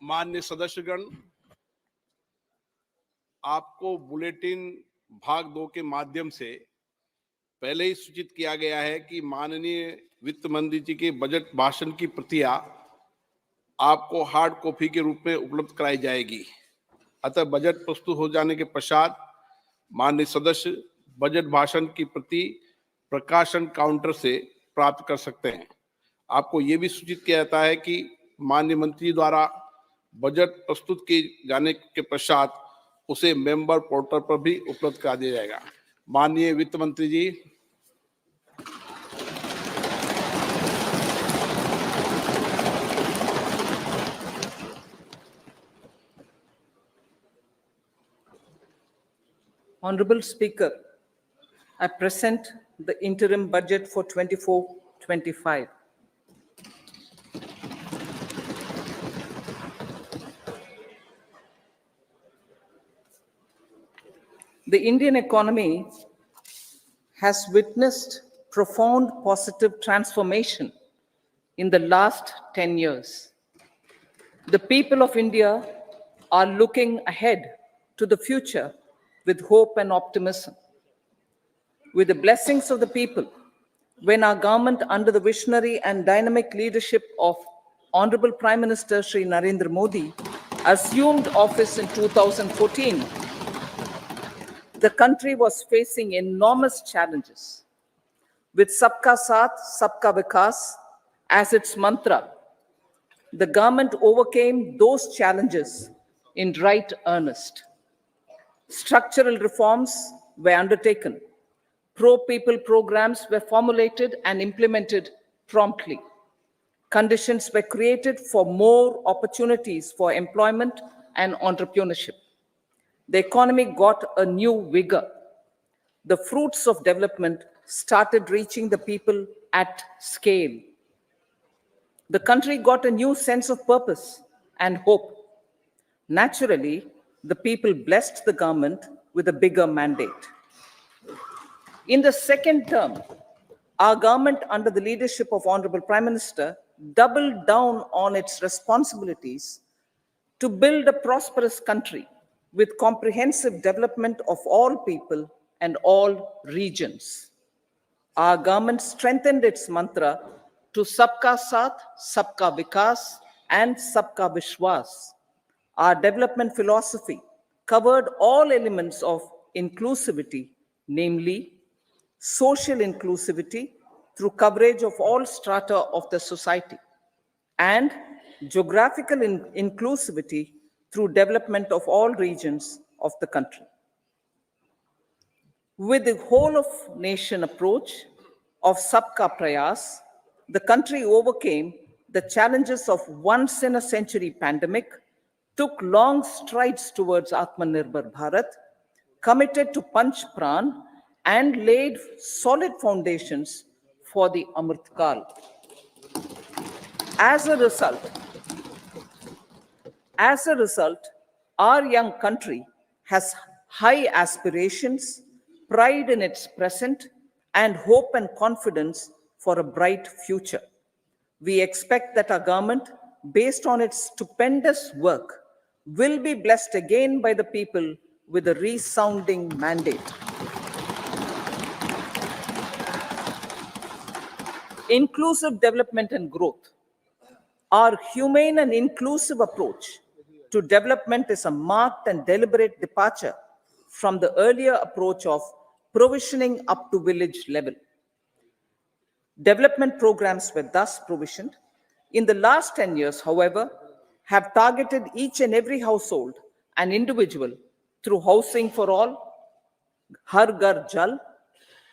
माननीय सदस्यगण, आपको बुलेटिन भाग 2 के माध्यम से पहले ही सूचित किया गया है कि माननीय वित्त मंत्री जी के बजट भाषण की प्रतियां आपको हार्ड कॉपी के रूप में उपलब्ध कराई जाएगी। अतः बजट प्रस्तुत हो जाने के पश्चात माननीय सदस्य बजट भाषण की प्रति प्रकाशन काउंटर से प्राप्त कर सकते हैं। आपको ये भी सूचित किया जाता है कि माननीय मंत्री द्वारा बजट प्रस्तुत किए जाने के पश्चात उसे मेंबर पोर्टल पर भी उपलब्ध करा दिया जाएगा। माननीय वित्त मंत्री जी। Honorable Speaker, I present the interim budget for 24-25. The Indian economy has witnessed profound positive transformation in the last 10 years. The people of India are looking ahead to the future with hope and optimism. With the blessings of the people, when our government, under the visionary and dynamic leadership of Honorable Prime Minister Shri Narendra Modi, assumed office in 2014, the country was facing enormous challenges. With Sabka Saath, Sabka Vikas as its mantra, the government overcame those challenges in right earnest. Structural reforms were undertaken. Pro-people programs were formulated and implemented promptly. Conditions were created for more opportunities for employment and entrepreneurship. The economy got a new vigor. The fruits of development started reaching the people at scale. The country got a new sense of purpose and hope. Naturally, the people blessed the government with a bigger mandate. In the second term, our government, under the leadership of Honorable Prime Minister, doubled down on its responsibilities to build a prosperous country with comprehensive development of all people and all regions. Our government strengthened its mantra to Sabka Saath, Sabka Vikas, and Sabka Vishwas. Our development philosophy covered all elements of inclusivity, namely social inclusivity through coverage of all strata of the society, and geographical inclusivity through development of all regions of the country. With the whole of nation approach of Sabka Prayas, the country overcame the challenges of once in a century pandemic, took long strides towards Atmanirbhar Bharat, committed to Panch Pran, and laid solid foundations for the Amrit Kal. As a result, our young country has high aspirations, pride in its present, and hope and confidence for a bright future. We expect that our government, based on its stupendous work, will be blessed again by the people with a resounding mandate. Inclusive development and growth. Our humane and inclusive approach to development is a marked and deliberate departure from the earlier approach of provisioning up to village level. Development programs were thus provisioned. In the last 10 years, however, have targeted each and every household and individual through housing for all, Har Ghar Jal,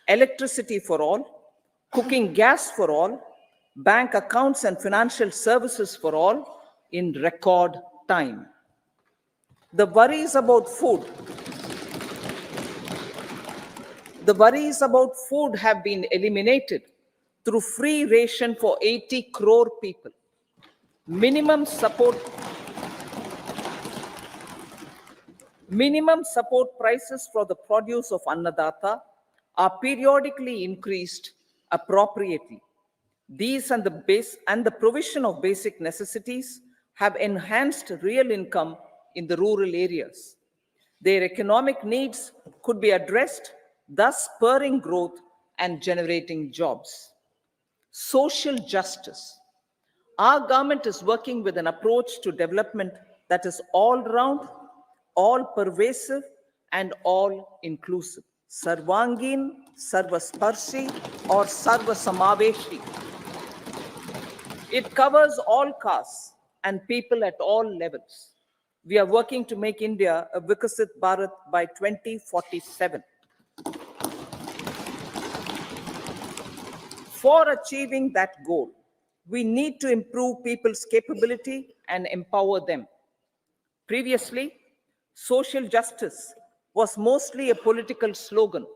electricity for all, cooking gas for all, bank accounts and financial services for all in record time. The worries about food have been eliminated through free ration for 80 crore people. Minimum support prices for the produce of Annadata are periodically increased appropriately. These and the provision of basic necessities have enhanced real income in the rural areas. Their economic needs could be addressed, thus spurring growth and generating jobs. Social justice. Our government is working with an approach to development that is all round, all pervasive, and all inclusive. Sarvangin, Sarvasparshi, or Sarvasamaveshi. It covers all castes and people at all levels. We are working to make India a Vikasit Bharat by 2047. For achieving that goal, we need to improve people's capability and empower them. Previously, social justice was mostly a political slogan.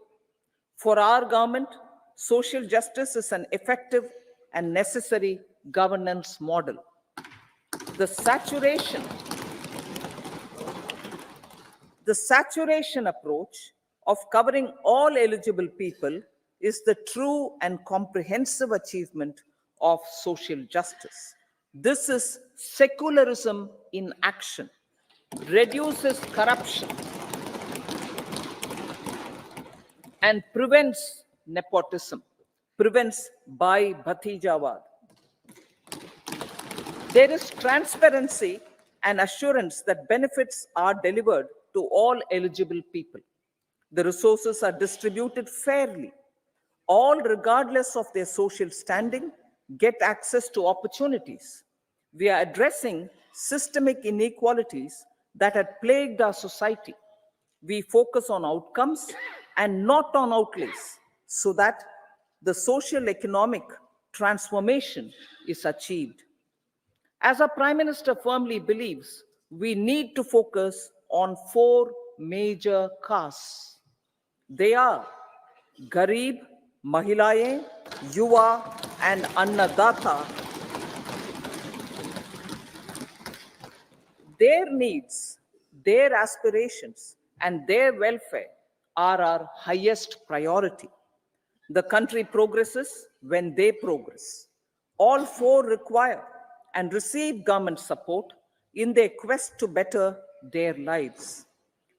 For our government, social justice is an effective and necessary governance model. The saturation approach of covering all eligible people is the true and comprehensive achievement of social justice. This is secularism in action, reduces corruption, and prevents nepotism, prevents Bhai Bhatijawad. There is transparency and assurance that benefits are delivered to all eligible people. The resources are distributed fairly. All, regardless of their social standing, get access to opportunities. We are addressing systemic inequalities that had plagued our society. We focus on outcomes and not on outlays so that the social economic transformation is achieved. As our Prime Minister firmly believes, we need to focus on 4 major castes. They are Garib, Mahilaye, Yuva, and Annadata. Their needs, their aspirations, and their welfare are our highest priority. The country progresses when they progress. All 4 require and receive government support in their quest to better their lives.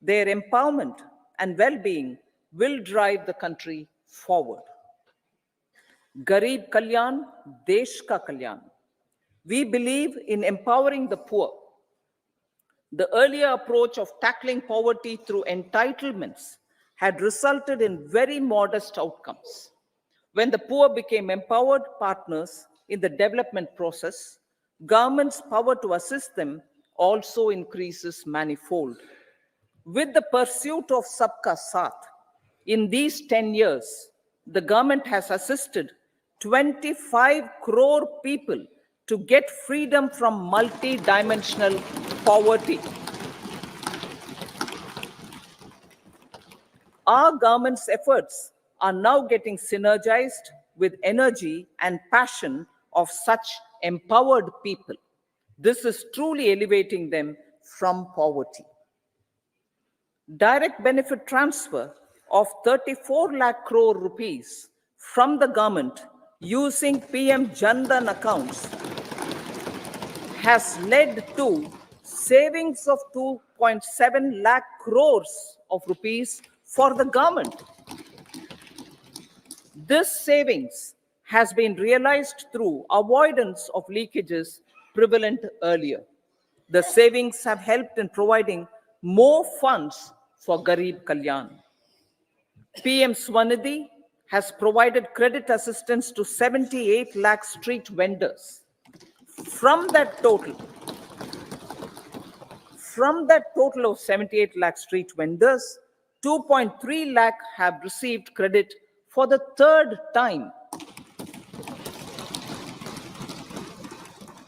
Their empowerment and well-being will drive the country forward. Garib Kalyan, Desh Ka Kalyan. We believe in empowering the poor. The earlier approach of tackling poverty through entitlements had resulted in very modest outcomes. When the poor became empowered partners in the development process, government's power to assist them also increases manifold. With the pursuit of Sabka Saath, in these 10 years, the government has assisted 25 crore people to get freedom from multi-dimensional poverty. Our government's efforts are now getting synergized with energy and passion of such empowered people. This is truly elevating them from poverty. Direct benefit transfer of 34 lakh crore rupees from the government using PM Jan Dhan accounts has led to savings of 2.7 lakh crores of rupees for the government. This savings has been realized through avoidance of leakages prevalent earlier. The savings have helped in providing more funds for Garib Kalyan. PM Swanidhi has provided credit assistance to 78 lakh street vendors. From that total of 78 lakh street vendors, 2.3 lakh have received credit for the 3rd time.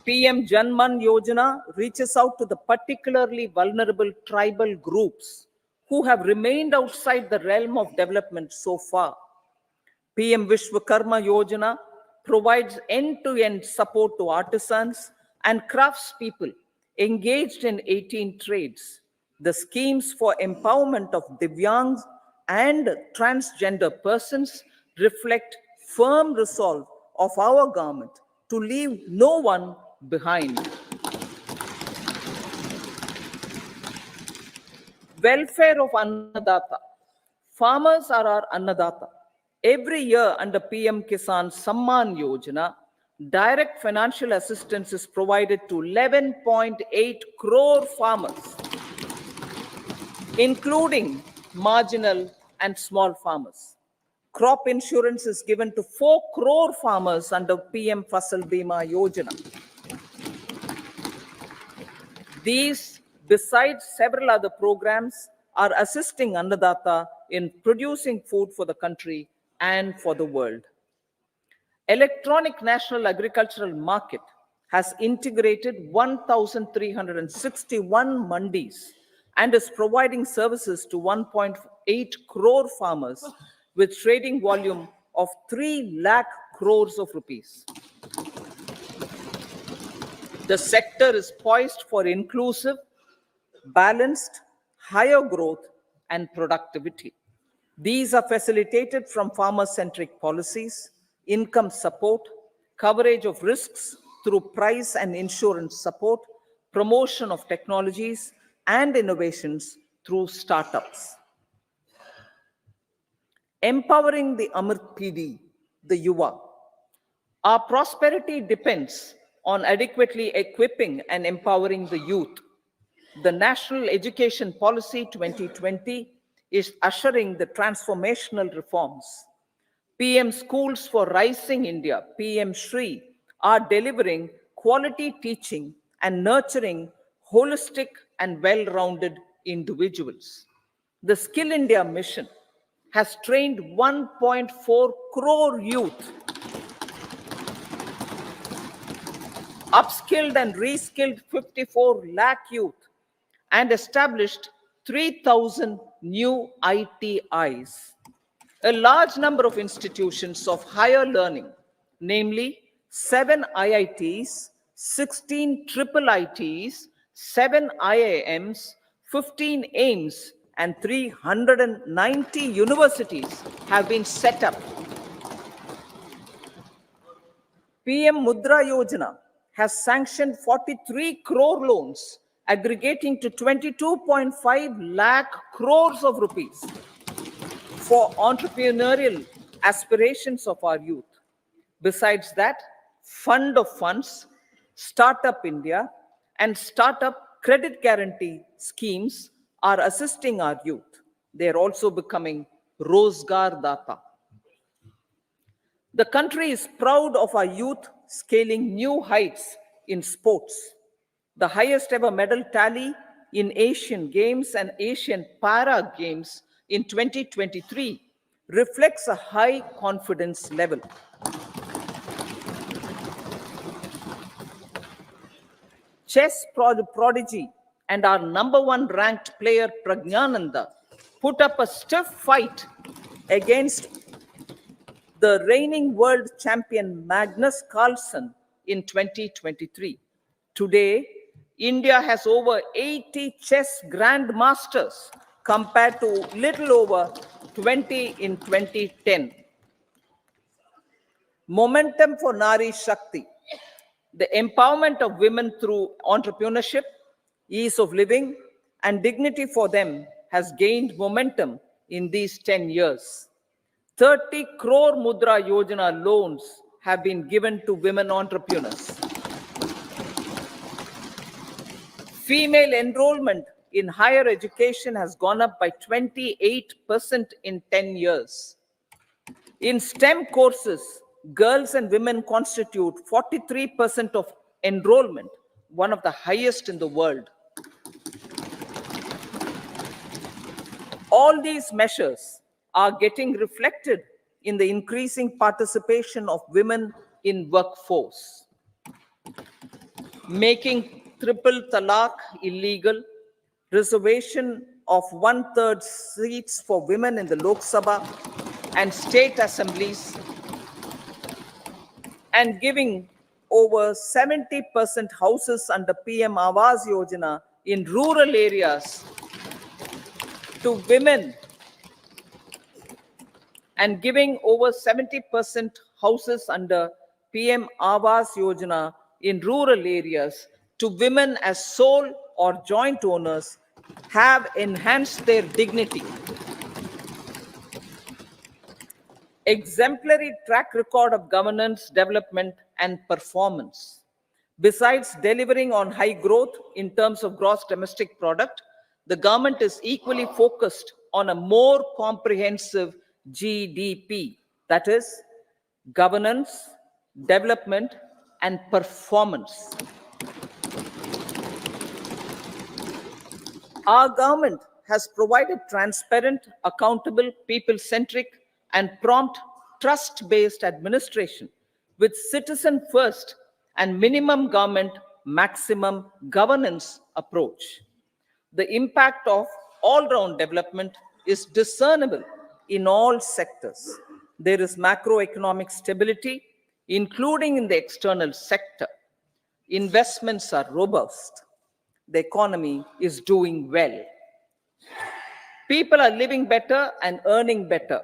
PM Janman Yojana reaches out to the particularly vulnerable tribal groups who have remained outside the realm of development so far. PM Vishwakarma Yojana provides end-to-end support to artisans and craftspeople engaged in 18 trades. The schemes for empowerment of Divyangs and transgender persons reflect firm resolve of our government to leave no one behind. Welfare of Annadata. Farmers are our Annadata. Every year under PM Kisan Samman Yojana, direct financial assistance is provided to 11.8 crore farmers, including marginal and small farmers. Crop insurance is given to 4 crore farmers under PM Fasal Bima Yojana. These, besides several other programs, are assisting Annadata in producing food for the country and for the world. Electronic National Agricultural Market has integrated 1,361 mandis and is providing services to 1.8 crore farmers with trading volume of 3 lakh crores of rupees. The sector is poised for inclusive, balanced, higher growth, and productivity. These are facilitated from farmer-centric policies, income support, coverage of risks through price and insurance support, promotion of technologies and innovations through startups. Empowering the Amrit PD, the Yuva. Our prosperity depends on adequately equipping and empowering the youth. The National Education Policy 2020 is ushering the transformational reforms. PM Schools for Rising India, PM Shri, are delivering quality teaching and nurturing holistic and well-rounded individuals. The Skill India mission has trained 1.4 crore youth, upskilled and reskilled 54 lakh youth, and established 3,000 new ITIs. A large number of institutions of higher learning, namely 7 IITs, 16 triple ITs, 7 IIMs, 15 AIMS, and 390 universities have been set up. PM Mudra Yojana has sanctioned 43 crore loans aggregating to 22.5 lakh crores of rupees for entrepreneurial aspirations of our youth. Besides that, Fund of Funds, Startup India, and Startup Credit Guarantee schemes are assisting our youth. They are also becoming Rozgar Data. The country is proud of our youth scaling new heights in sports. The highest ever medal tally in Asian Games and Asian Para Games in 2023 reflects a high confidence level. Chess prodigy and our #1 ranked player Pragnananda put up a stiff fight against the reigning world champion Magnus Carlsen in 2023. Today, India has over 80 chess grandmasters compared to little over 20 in 2010. Momentum for Nari Shakti. The empowerment of women through entrepreneurship, ease of living, and dignity for them has gained momentum in these 10 years. 30 crore Mudra Yojana loans have been given to women entrepreneurs. Female enrollment in higher education has gone up by 28% in 10 years. In STEM courses, girls and women constitute 43% of enrollment, one of the highest in the world. All these measures are getting reflected in the increasing participation of women in workforce. Making triple talaq illegal, reservation of 1/3 seats for women in the Lok Sabha and state assemblies, and giving over 70% houses under PM Awas Yojana in rural areas to women, and giving over 70% houses under PM Awas Yojana in rural areas to women as sole or joint owners have enhanced their dignity. Exemplary track record of governance, development, and performance. Besides delivering on high growth in terms of gross domestic product, the government is equally focused on a more comprehensive GDP, that is, governance, development, and performance. Our government has provided transparent, accountable, people-centric, and prompt, trust-based administration with citizen first and minimum government, maximum governance approach. The impact of all-round development is discernible in all sectors. There is macroeconomic stability, including in the external sector. Investments are robust. The economy is doing well. People are living better and earning better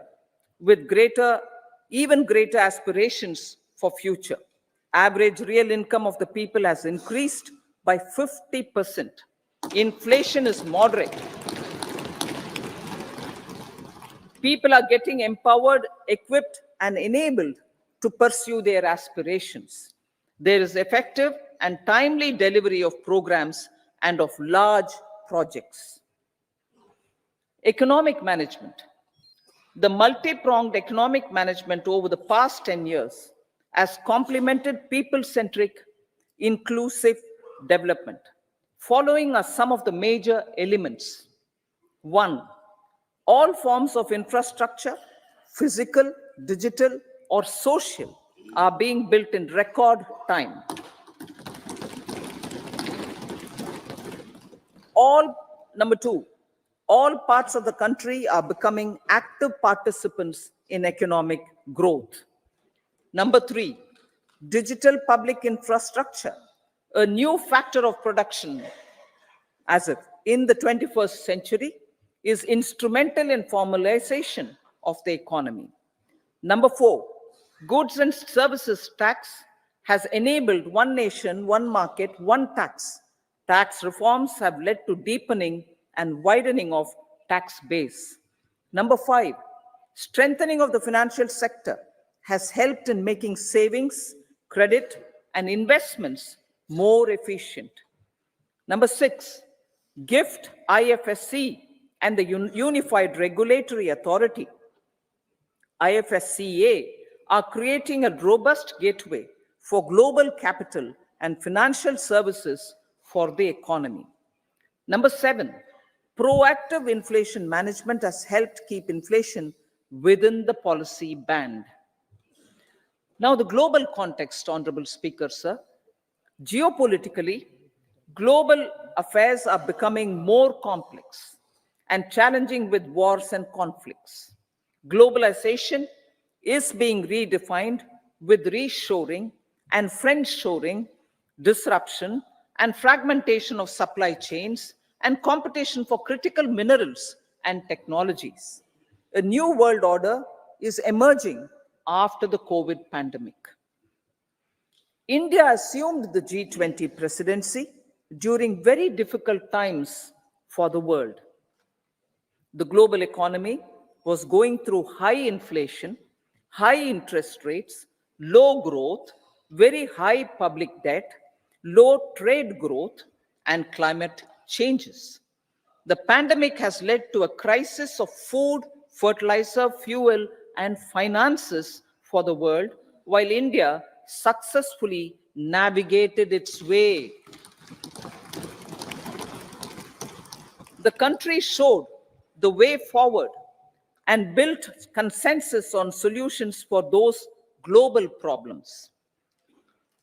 with even greater aspirations for future. Average real income of the people has increased by 50%. Inflation is moderate. People are getting empowered, equipped, and enabled to pursue their aspirations. There is effective and timely delivery of programs and of large projects. Economic management. The multi-pronged economic management over the past 10 years has complemented people-centric, inclusive development. Following are some of the major elements. 1. All forms of infrastructure, physical, digital, or social, are being built in record time. Number 2, all parts of the country are becoming active participants in economic growth. Number 3, digital public infrastructure, a new factor of production as if in the 21st century, is instrumental in formalization of the economy. Number 4, goods and services tax has enabled one nation, one market, one tax. Tax reforms have led to deepening and widening of tax base. Number 5, strengthening of the financial sector has helped in making savings, credit, and investments more efficient. Number 6, GIFT, IFSC, and the Unified Regulatory Authority, IFSCA, are creating a robust gateway for global capital and financial services for the economy. Number 7, proactive inflation management has helped keep inflation within the policy band. Now, the global context, Honorable Speaker, sir. Geopolitically, global affairs are becoming more complex and challenging with wars and conflicts. Globalization is being redefined with reshoring and friendshoring, disruption and fragmentation of supply chains, and competition for critical minerals and technologies. A new world order is emerging after the COVID pandemic. India assumed the G20 presidency during very difficult times for the world. The global economy was going through high inflation, high interest rates, low growth, very high public debt, low trade growth, and climate changes. The pandemic has led to a crisis of food, fertilizer, fuel, and finances for the world, while India successfully navigated its way. The country showed the way forward and built consensus on solutions for those global problems.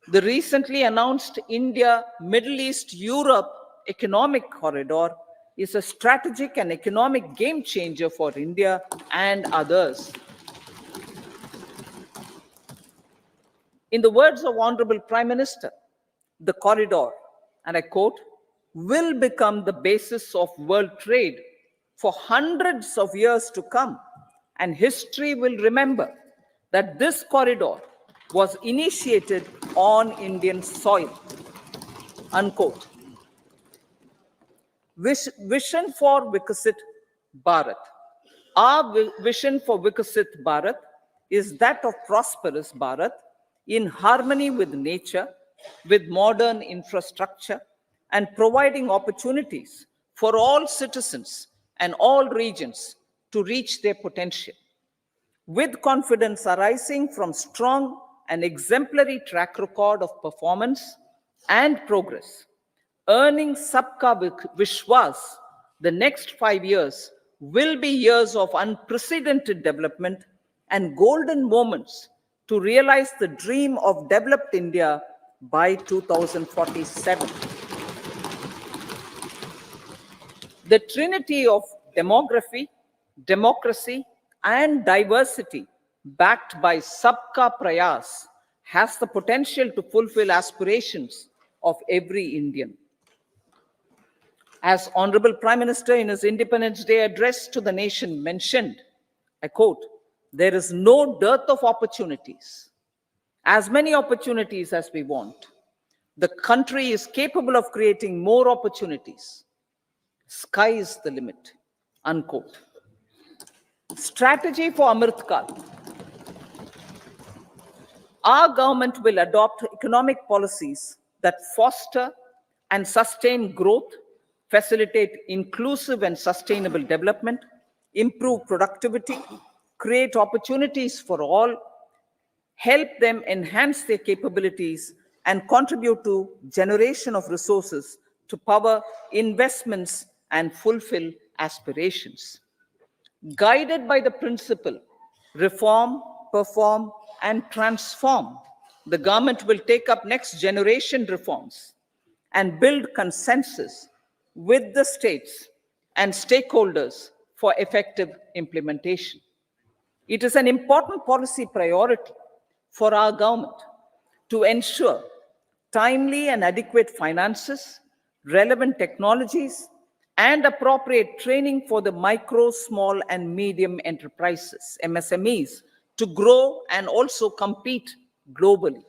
The recently announced India-Middle East-Europe economic corridor is a strategic and economic game changer for India and others. In the words of Honorable Prime Minister, the corridor, and I quote, will become the basis of world trade for hundreds of years to come, and history will remember that this corridor was initiated on Indian soil, unquote. Vision for Vikasit Bharat. Our vision for Vikasit Bharat is that of prosperous Bharat in harmony with nature, with modern infrastructure, and providing opportunities for all citizens and all regions to reach their potential. With confidence arising from strong and exemplary track record of performance and progress, earning Sabka Vishwas, the next 5 years will be years of unprecedented development and golden moments to realize the dream of developed India by 2047. The trinity of demography, democracy, and diversity, backed by Sabka Prayas, has the potential to fulfill aspirations of every Indian. As Honorable Prime Minister in his Independence Day address to the nation mentioned, I quote, "There is no dearth of opportunities, as many opportunities as we want. The country is capable of creating more opportunities. Sky is the limit," unquote. Strategy for Amrit Kal. Our government will adopt economic policies that foster and sustain growth, facilitate inclusive and sustainable development, improve productivity, create opportunities for all, help them enhance their capabilities, and contribute to generation of resources to power investments and fulfill aspirations. Guided by the principle, reform, perform, and transform, the government will take up next generation reforms and build consensus with the states and stakeholders for effective implementation. It is an important policy priority for our government to ensure timely and adequate finances, relevant technologies, and appropriate training for the micro, small, and medium enterprises, MSMEs, to grow and also compete globally.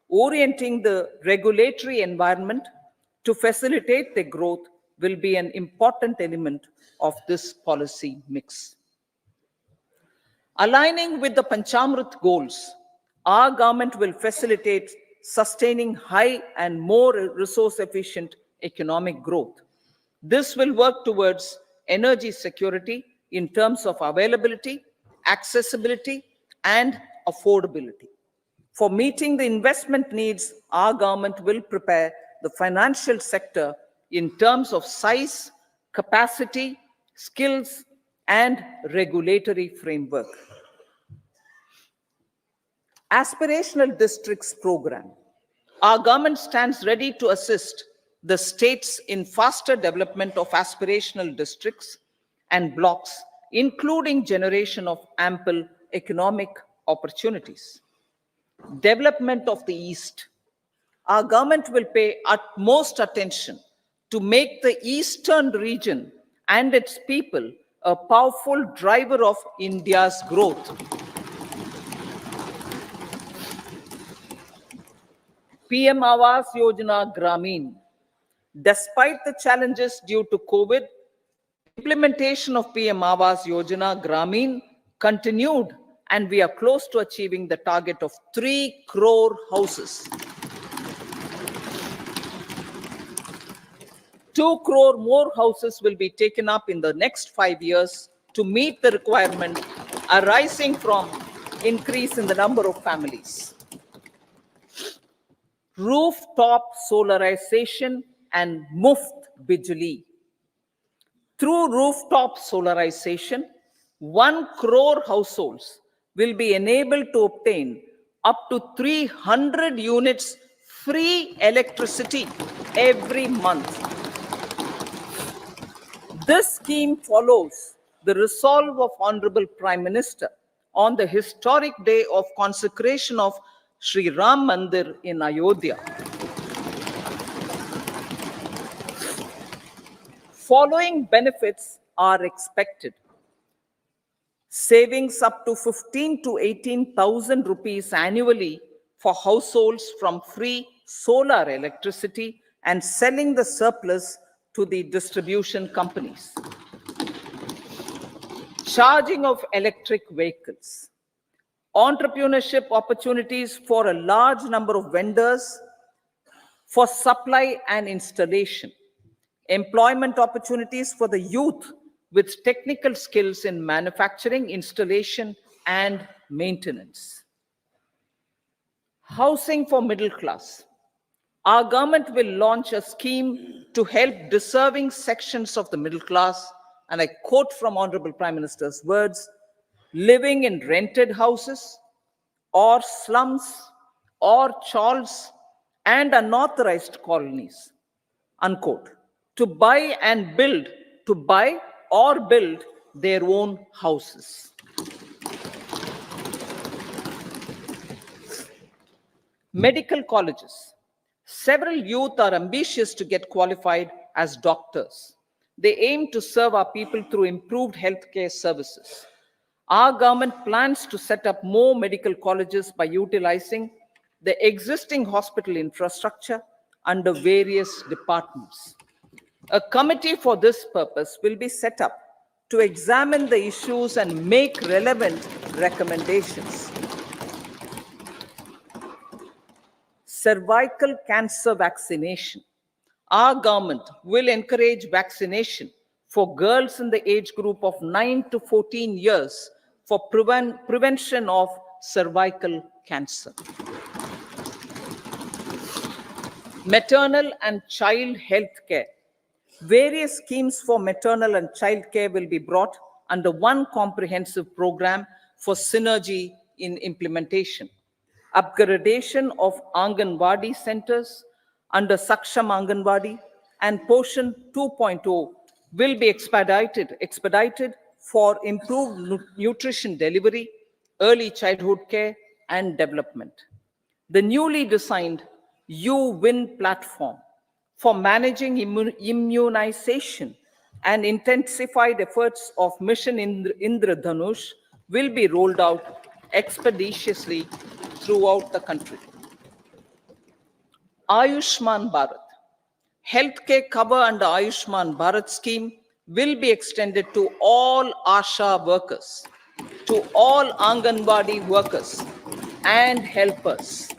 Orienting the regulatory environment to facilitate their growth will be an important element of this policy mix. Aligning with the Panchamrit goals, our government will facilitate sustaining high and more resource-efficient economic growth. This will work towards energy security in terms of availability, accessibility, and affordability. For meeting the investment needs, our government will prepare the financial sector in terms of size, capacity, skills, and regulatory framework. Aspirational Districts Program. Our government stands ready to assist the states in faster development of aspirational districts and blocks, including generation of ample economic opportunities. Development of the East. Our government will pay utmost attention to make the Eastern region and its people a powerful driver of India's growth. PM Awas Yojana Gramin. Despite the challenges due to COVID, implementation of PM Awas Yojana Gramin continued, and we are close to achieving the target of 3 crore houses. 2 crore more houses will be taken up in the next 5 years to meet the requirement arising from increase in the number of families. Rooftop solarization and Muft Bijli. Through rooftop solarization, 1 crore households will be enabled to obtain up to 300 units free electricity every month. This scheme follows the resolve of Honorable Prime Minister on the historic day of consecration of Sri Ram Mandir in Ayodhya. Following benefits are expected. Savings up to 15 to 18,000 rupees annually for households from free solar electricity and selling the surplus to the distribution companies. Charging of electric vehicles. Entrepreneurship opportunities for a large number of vendors for supply and installation. Employment opportunities for the youth with technical skills in manufacturing, installation, and maintenance. Housing for middle class. Our government will launch a scheme to help deserving sections of the middle class, and I quote from Honorable Prime Minister's words, living in rented houses or slums or chawls and unauthorized colonies, unquote, to buy or build their own houses. Medical colleges. Several youth are ambitious to get qualified as doctors. They aim to serve our people through improved healthcare services. Our government plans to set up more medical colleges by utilizing the existing hospital infrastructure under various departments. A committee for this purpose will be set up to examine the issues and make relevant recommendations. Cervical cancer vaccination. Our government will encourage vaccination for girls in the age group of 9 to 14 years for prevention of cervical cancer. Maternal and child health care. Various schemes for maternal and child care will be brought under one comprehensive program for synergy in implementation. Upgradation of Anganwadi centers under Saksham Anganwadi and Poshan 2.0 will be expedited for improved nutrition delivery, early childhood care, and development. The newly designed U-Win platform for managing immunization and intensified efforts of Mission Indradhanush will be rolled out expeditiously throughout the country. Ayushman Bharat. Healthcare cover under Ayushman Bharat scheme will be extended to all ASHA workers, to all Anganwadi workers and helpers.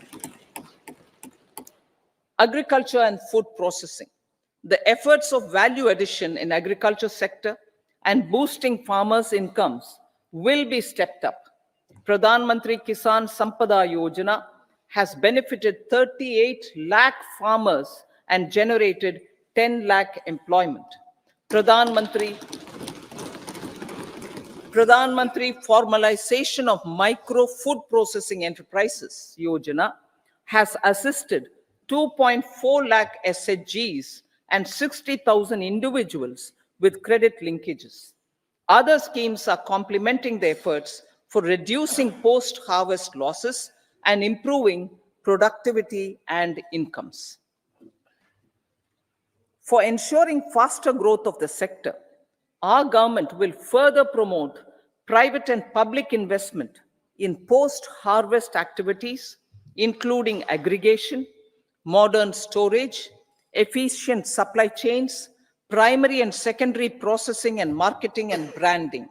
Agriculture and food processing. The efforts of value addition in agriculture sector and boosting farmers' incomes will be stepped up. Pradhan Mantri Kisan Sampada Yojana has benefited 38 lakh farmers and generated 10 lakh employment. Pradhan Mantri Formalization of Micro Food Processing Enterprises Yojana has assisted 2.4 lakh SHGs and 60,000 individuals with credit linkages. Other schemes are complementing the efforts for reducing post-harvest losses and improving productivity and incomes. For ensuring faster growth of the sector, our government will further promote private and public investment in post-harvest activities, including aggregation, modern storage, efficient supply chains, primary and secondary processing and marketing and branding.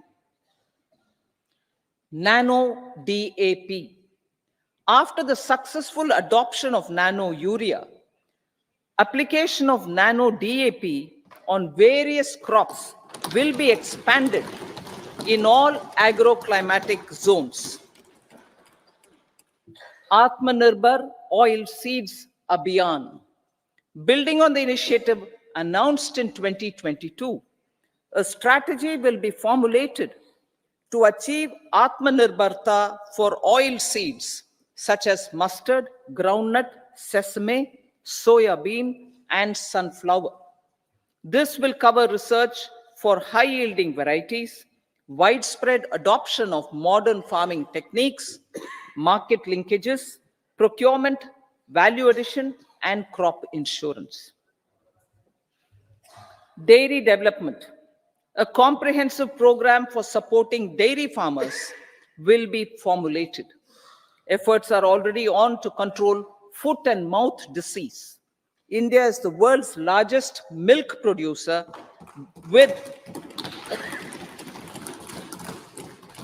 Nano DAP. After the successful adoption of nano urea, application of nano DAP on various crops will be expanded in all agroclimatic zones. Atmanirbhar Oil Seeds Abhiyan. Building on the initiative announced in 2022, a strategy will be formulated to achieve Atmanirbharta for oil seeds such as mustard, groundnut, sesame, soya bean, and sunflower. This will cover research for high-yielding varieties, widespread adoption of modern farming techniques, market linkages, procurement, value addition, and crop insurance. Dairy development. A comprehensive program for supporting dairy farmers will be formulated. Efforts are already on to control foot and mouth disease, India is the world's largest milk producer with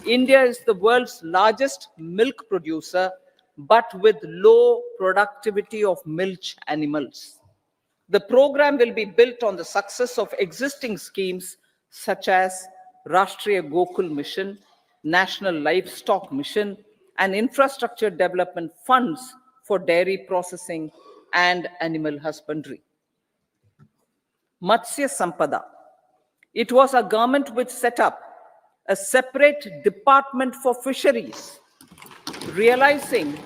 India is the world's largest milk producer, but with low productivity of milch animals. The program will be built on the success of existing schemes such as Rashtriya Gokul Mission, National Livestock Mission, and infrastructure development funds for dairy processing and animal husbandry. Matsya Sampada. It was our government which set up a separate department for fisheries, realizing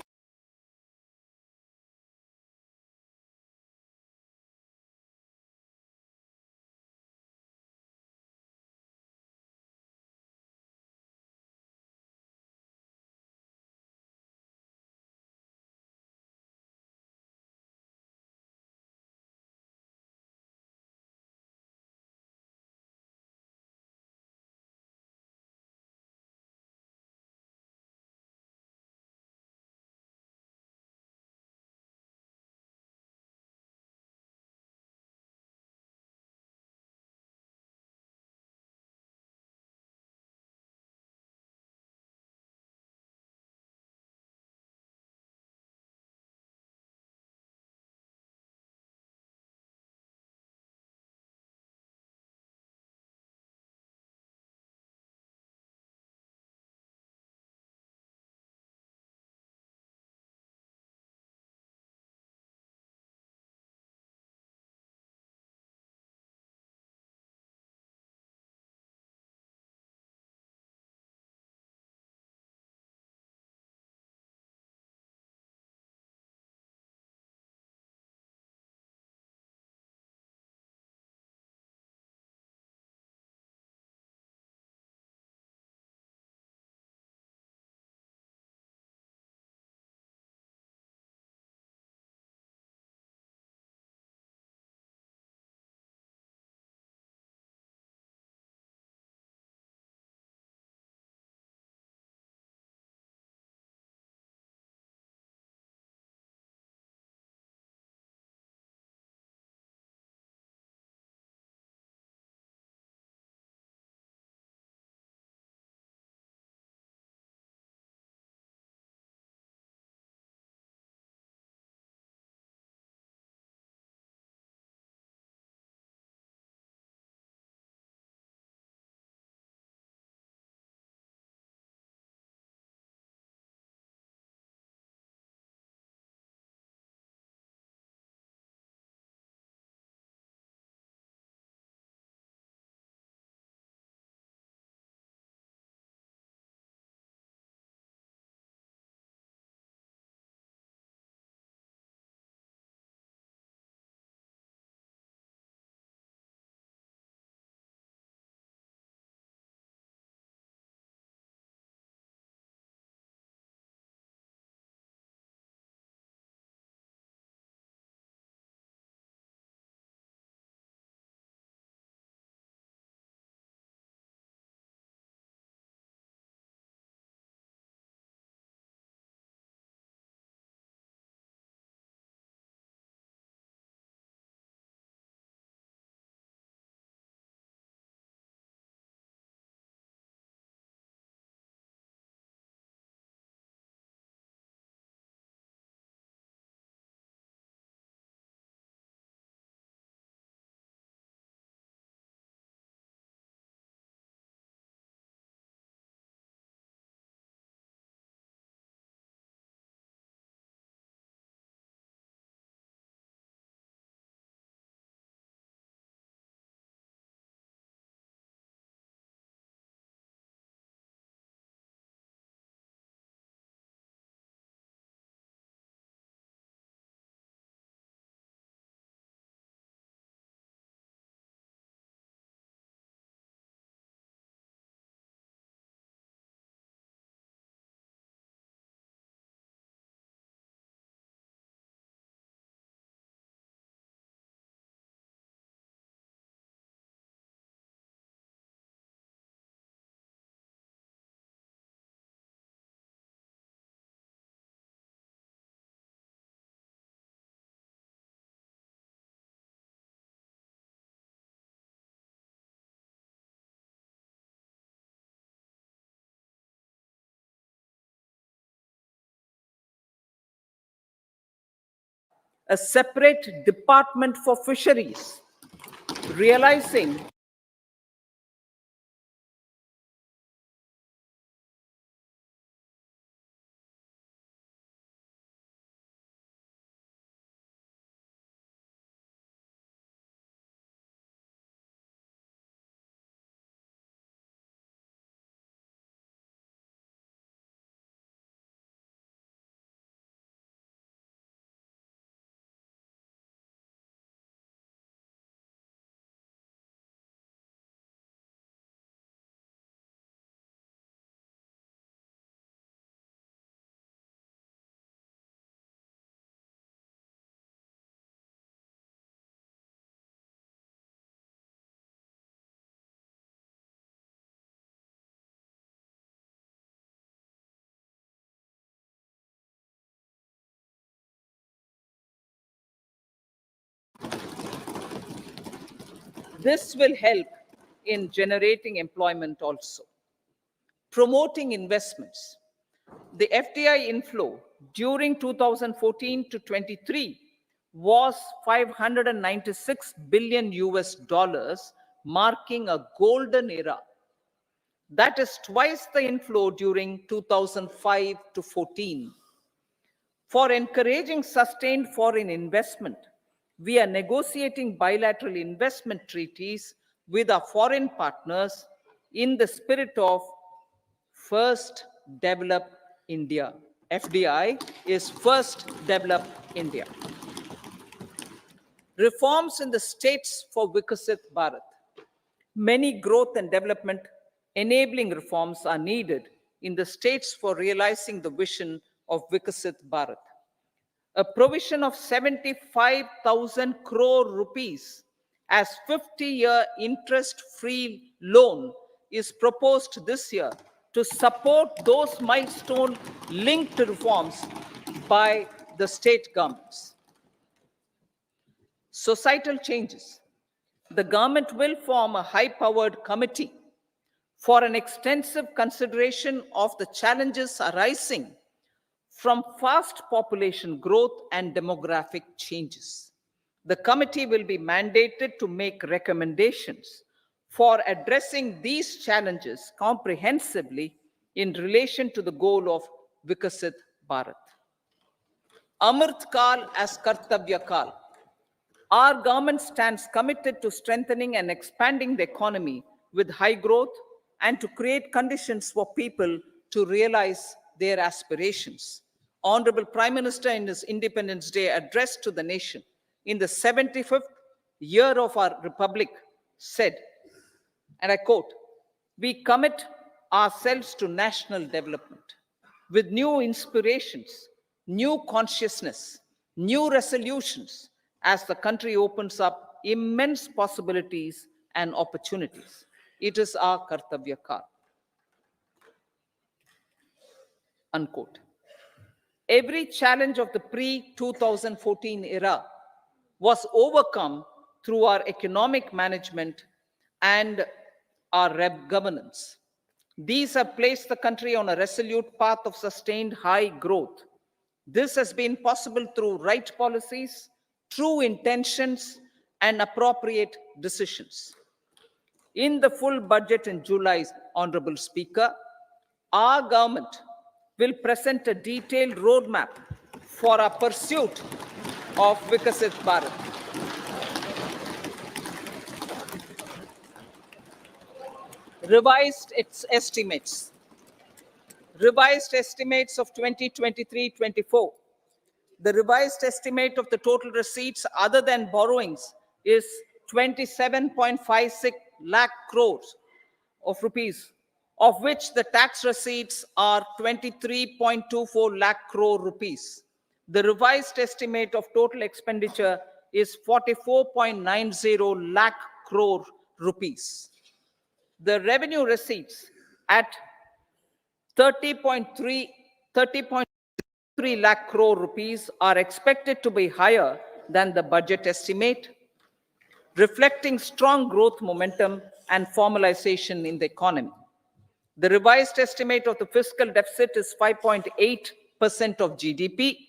a separate department for fisheries, realizing this will help in generating employment also. Promoting investments. The FDI inflow during 2014 to 23 was 596 billion US dollars, marking a golden era. That is twice the inflow during 2005 to 14. For encouraging sustained foreign investment, we are negotiating bilateral investment treaties with our foreign partners in the spirit of First Develop India. FDI is First Develop India. Reforms in the states for Vikasit Bharat. Many growth and development enabling reforms are needed in the states for realizing the vision of Vikasit Bharat. A provision of 75,000 crore rupees as 50-year interest-free loan is proposed this year to support those milestone-linked reforms by the state governments. Societal changes. The government will form a high-powered committee for an extensive consideration of the challenges arising from fast population growth and demographic changes. The committee will be mandated to make recommendations for addressing these challenges comprehensively in relation to the goal of Vikasit Bharat. Amrit Kal as Kartavya Kal. Our government stands committed to strengthening and expanding the economy with high growth and to create conditions for people to realize their aspirations. Honorable Prime Minister, in his Independence Day address to the nation in the 75th year of our Republic, said, and I quote, "We commit ourselves to national development with new inspirations, new consciousness, new resolutions as the country opens up immense possibilities and opportunities. It is our Kartavya Kal." Unquote. Every challenge of the pre-2014 era was overcome through our economic management and our governance. These have placed the country on a resolute path of sustained high growth. This has been possible through right policies, true intentions, and appropriate decisions. In the full budget in July, Honorable Speaker, our government will present a detailed roadmap for our pursuit of Vikasit Bharat. Revised its estimates. Revised estimates of 2023-24. The revised estimate of the total receipts other than borrowings is 27.56 lakh crores of rupees, of which the tax receipts are 23.24 lakh crore rupees. The revised estimate of total expenditure is 44.90 lakh crore rupees. The revenue receipts at 30.3 lakh crore rupees are expected to be higher than the budget estimate, reflecting strong growth momentum and formalization in the economy. The revised estimate of the fiscal deficit is 5.8% of GDP.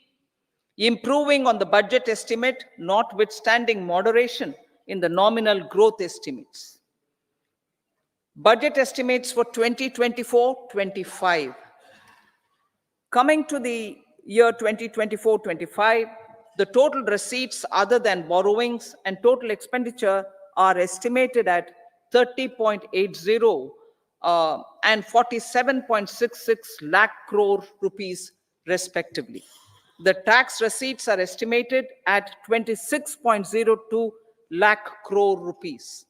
improving on the budget estimate, notwithstanding moderation in the nominal growth estimates. Budget estimates for 2024-25. Coming to the year 2024-25, the total receipts other than borrowings and total expenditure are estimated at 30.80 and 47.66 lakh crore rupees respectively. The tax receipts are estimated at 26.02 lakh crore rupees.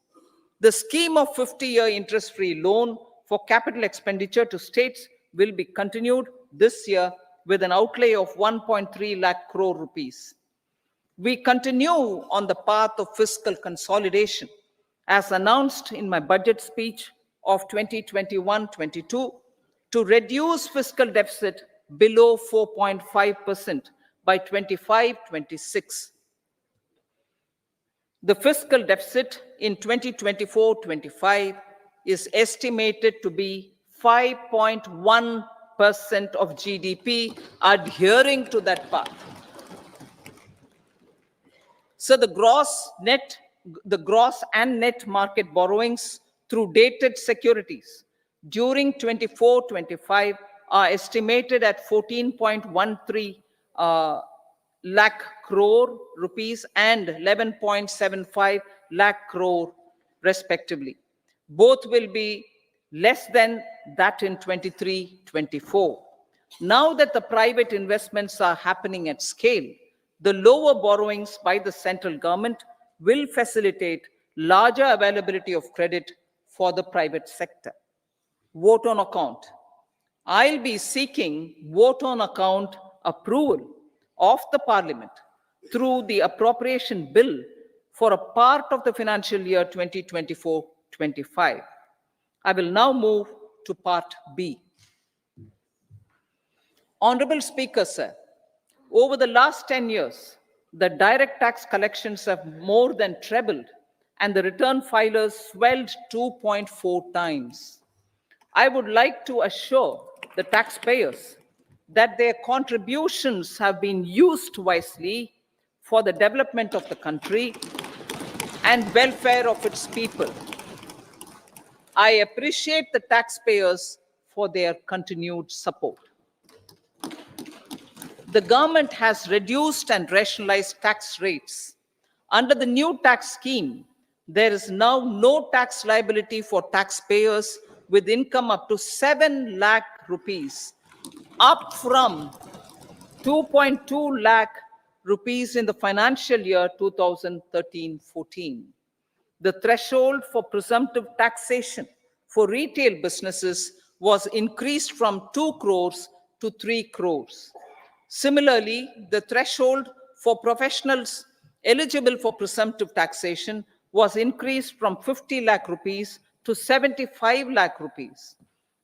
The scheme of 50-year interest-free loan for capital expenditure to states will be continued this year with an outlay of 1.3 lakh crore rupees. We continue on the path of fiscal consolidation, as announced in my budget speech of 2021-22, to reduce fiscal deficit below 4.5% by 25-26. The fiscal deficit in 2024-25 is estimated to be 5.1% of GDP, adhering to that path. So the gross and net market borrowings through dated securities during 24-25 are estimated at 14.13 lakh crore rupees and 11.75 lakh crore respectively. Both will be less than that in 23-24. Now that the private investments are happening at scale, the lower borrowings by the central government will facilitate larger availability of credit for the private sector. Vote on account. I'll be seeking vote on account approval of the Parliament through the appropriation bill for a part of the financial year 2024-25. I will now move to part B. Honorable Speaker, sir, over the last 10 years, the direct tax collections have more than trebled and the return filers swelled 2.4 times. I would like to assure the taxpayers that their contributions have been used wisely for the development of the country and welfare of its people. I appreciate the taxpayers for their continued support. The government has reduced and rationalized tax rates. Under the new tax scheme, there is now no tax liability for taxpayers with income up to 7 lakh rupees, up from 2.2 lakh rupees in the financial year 2013-14. The threshold for presumptive taxation for retail businesses was increased from 2 crores to 3 crores. Similarly, the threshold for professionals eligible for presumptive taxation was increased from 50 lakh rupees to 75 lakh rupees.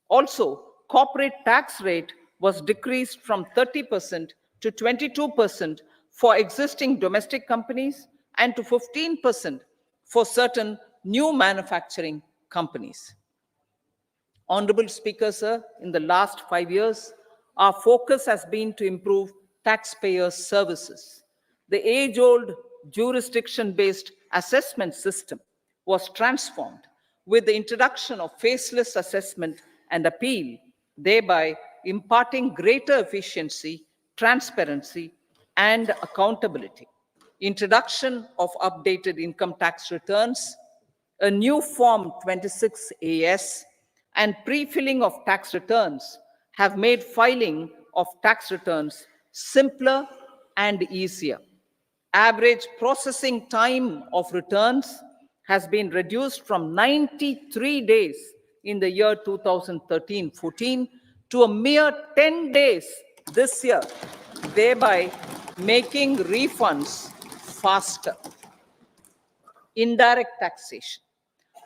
Also, corporate tax rate was decreased from 30% to 22% for existing domestic companies and to 15% for certain new manufacturing companies. Honorable Speaker, sir, in the last 5 years, our focus has been to improve taxpayer services. The age-old jurisdiction-based assessment system was transformed with the introduction of faceless assessment and appeal, thereby imparting greater efficiency, transparency, and accountability. Introduction of updated income tax returns, a new Form 26AS, and pre-filling of tax returns have made filing of tax returns simpler and easier. Average processing time of returns has been reduced from 93 days in the year 2013-14 to a mere 10 days this year, thereby making refunds faster. Indirect taxation.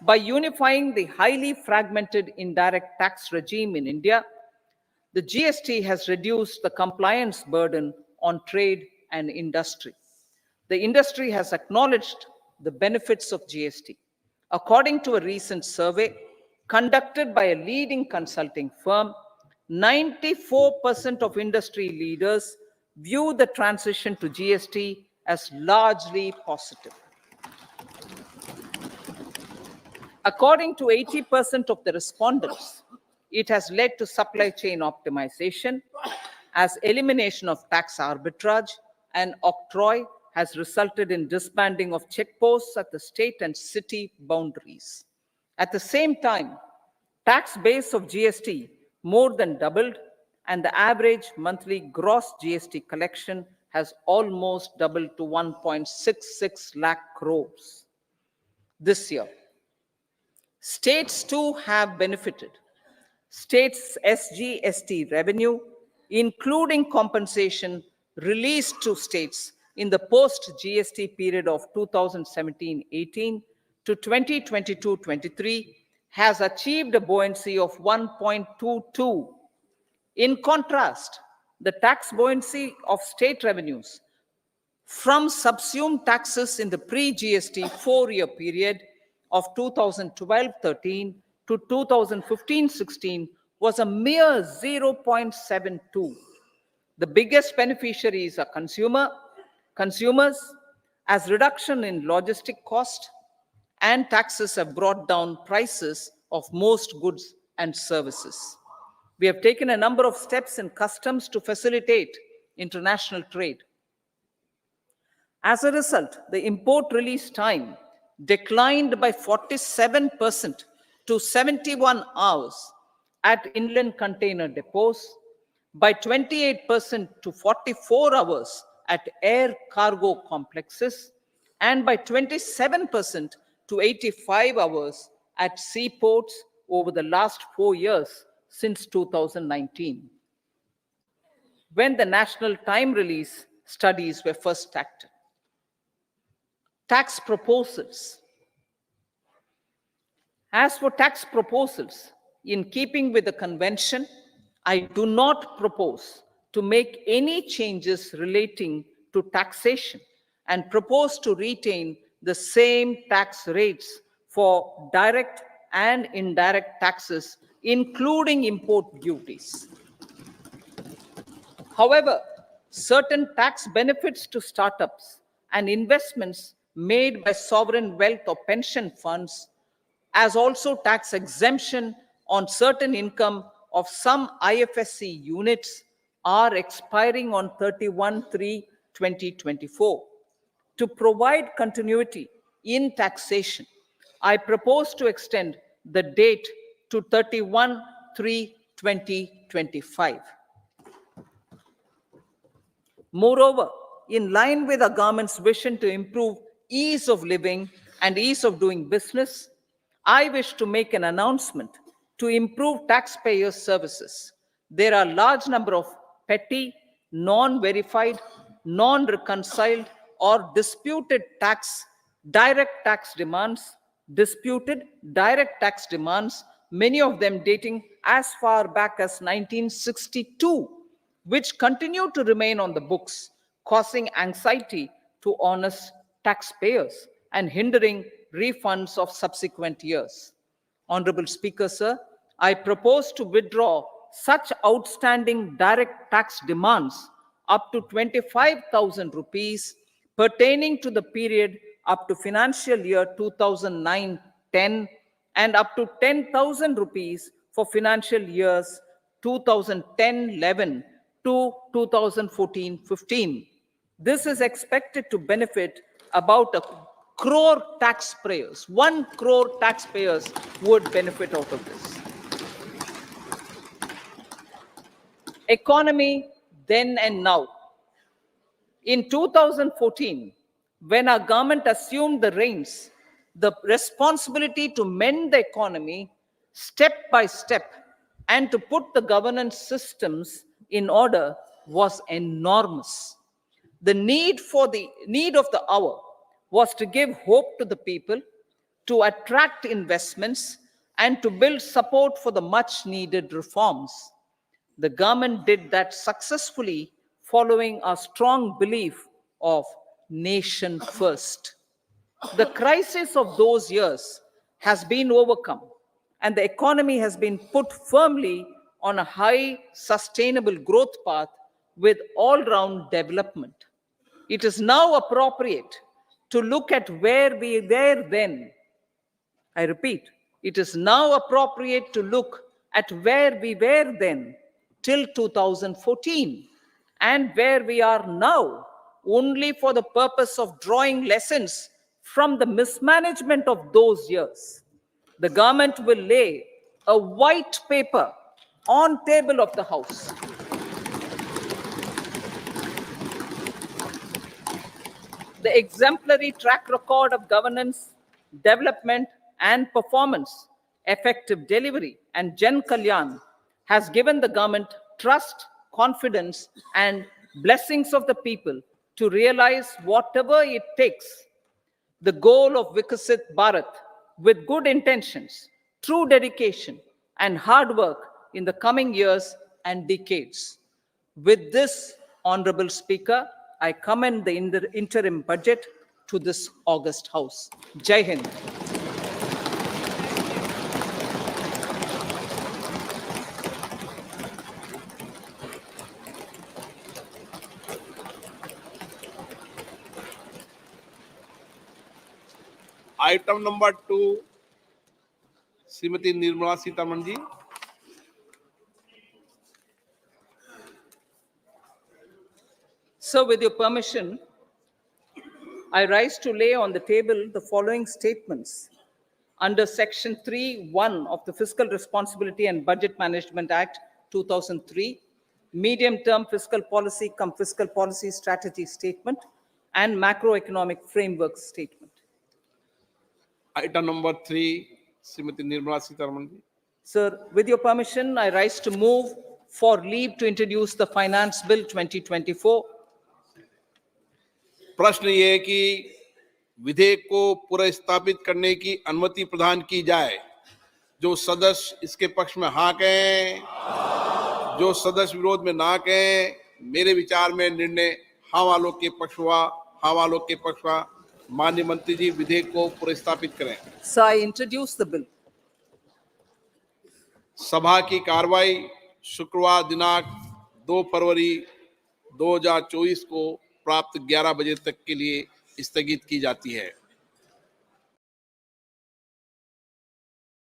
By unifying the highly fragmented indirect tax regime in India, the GST has reduced the compliance burden on trade and industry. The industry has acknowledged the benefits of GST. According to a recent survey conducted by a leading consulting firm, 94% of industry leaders view the transition to GST as largely positive. According to 80% of the respondents, it has led to supply chain optimization, as elimination of tax arbitrage and octroi has resulted in disbanding of checkposts at the state and city boundaries. At the same time, tax base of GST more than doubled, and the average monthly gross GST collection has almost doubled to 1.66 lakh crores this year. States too have benefited. States' SGST revenue, including compensation released to states in the post-GST period of 2017-18 to 2022-23, has achieved a buoyancy of 1.22. In contrast, the tax buoyancy of state revenues from subsumed taxes in the pre-GST four-year period of 2012-13 to 2015-16 was a mere 0.72. The biggest beneficiaries are consumers, as reduction in logistic cost and taxes have brought down prices of most goods and services. We have taken a number of steps in customs to facilitate international trade. As a result, the import release time declined by 47% to 71 hours at inland container depots, by 28% to 44 hours at air cargo complexes, and by 27% to 85 hours at seaports over the last 4 years since 2019, when the national time release studies were first started. Tax proposals. As for tax proposals, in keeping with the convention, I do not propose to make any changes relating to taxation and propose to retain the same tax rates for direct and indirect taxes, including import duties. However, certain tax benefits to startups and investments made by sovereign wealth or pension funds, as also tax exemption on certain income of some IFSC units, are expiring on 31/3/2024. To provide continuity in taxation, I propose to extend the date to 31/3/2025. Moreover, in line with our government's vision to improve ease of living and ease of doing business, I wish to make an announcement to improve taxpayers' services. There are a large number of petty, non-verified, non-reconciled, or disputed direct tax demands, many of them dating as far back as 1962, which continue to remain on the books, causing anxiety to honest taxpayers and hindering refunds of subsequent years. Honorable Speaker, sir, I propose to withdraw such outstanding direct tax demands up to 25,000 rupees pertaining to the period up to financial year 2009-10 and up to 10,000 rupees for financial years 2010-11 to 2014-15. This is expected to benefit about 1 crore taxpayers. 1 crore taxpayers would benefit out of this. Economy then and now. In 2014, when our government assumed the reins, the responsibility to mend the economy step by step and to put the governance systems in order was enormous. The need of the hour was to give hope to the people, to attract investments, and to build support for the much needed reforms. The government did that successfully, following a strong belief of nation first. The crisis of those years has been overcome, and the economy has been put firmly on a high sustainable growth path with all-round development. It is now appropriate to look at where we were then. I repeat, it is now appropriate to look at where we were then till 2014 and where we are now, only for the purpose of drawing lessons from the mismanagement of those years. The government will lay a white paper on table of the House. The exemplary track record of governance, development, and performance, effective delivery, and Jan Kalyan has given the government trust, confidence, and blessings of the people to realize whatever it takes, the goal of Vikasit Bharat, with good intentions, true dedication, and hard work in the coming years and decades. With this, Honorable Speaker, I commend the interim budget to this august House. Jai Hind. Item number 2, Shrimati Nirmala Sitharaman ji. So, with your permission, I rise to lay on the table the following statements under Section 3(1) of the Fiscal Responsibility and Budget Management Act 2003, Medium-Term Fiscal Policy cum Fiscal Policy Strategy Statement, and Macroeconomic Framework Statement. Item number 3, Shrimati Nirmala Sitharaman ji. Sir, with your permission, I rise to move for leave to introduce the Finance Bill 2024. प्रश्न ये है कि विधेयक को पुनर्स्थापित करने की अनुमति प्रदान की जाए। जो सदस्य इसके पक्ष में हाँ कहें, जो सदस्य विरोध में ना कहें। मेरे विचार में निर्णय हाँ वालों के पक्ष हुआ, हाँ वालों के पक्ष हुआ। माननीय मंत्री जी, विधेयक को पुनर्स्थापित करें। So I introduce the bill. सभा की कार्रवाई शुक्रवार दिनांक 2 फरवरी 2024 को प्राप्त 11 बजे तक के लिए स्थगित की जाती है।